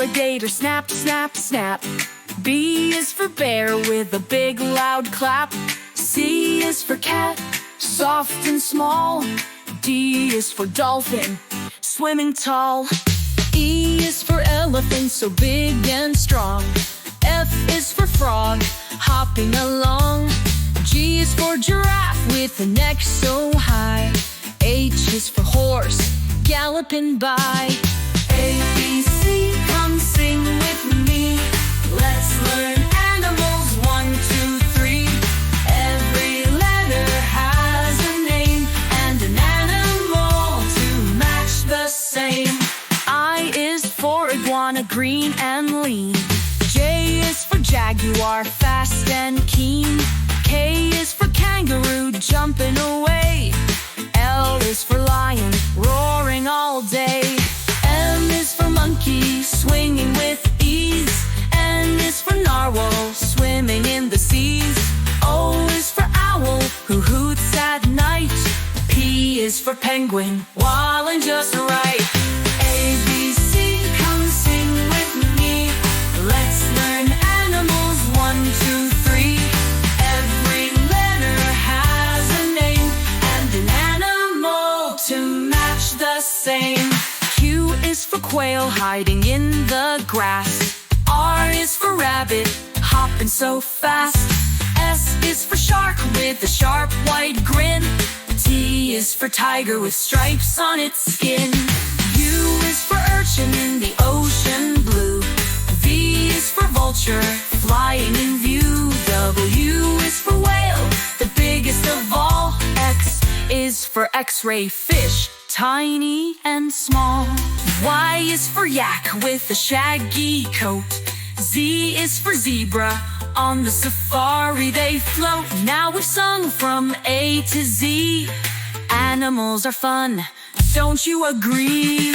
alligator, snap, snap, snap. B is for bear with a big loud clap. C is for cat, soft and small. D is for dolphin, swimming tall. E is for elephant, so big and strong. F is for frog, hopping along. G is for giraffe with a neck so high. H is for horse, galloping by. A, B, C, come sing with me. Let's learn animals, 1, 2, 3. Every letter has a name and an animal to match the same. I is for iguana, green and lean. J is for jaguar, fast and keen. K is for kangaroo, jumping away. L is for lion, roaring all day. M is for monkey, swinging with ease. N is for narwhal, swimming in the seas. O is for owl, who hoots at night. P is for penguin, wilding just right. A, B, C, come sing with me. Let's learn animals, 1, 2, 3. Every letter has a name and an animal to match the same. Q is for quail, hiding in the grass. R is for rabbit, hopping so fast. S is for shark with a sharp white grin. T is for tiger with stripes on its skin. U is for urchin in the ocean blue. V is for vulture, flying in view. W is for whale, the biggest of all. X is for X-ray fish, tiny and small. Y is for yak with a shaggy coat. Z is for zebra, on the safari they float. Now we've sung from A to Z. Animals are fun, don't you agree?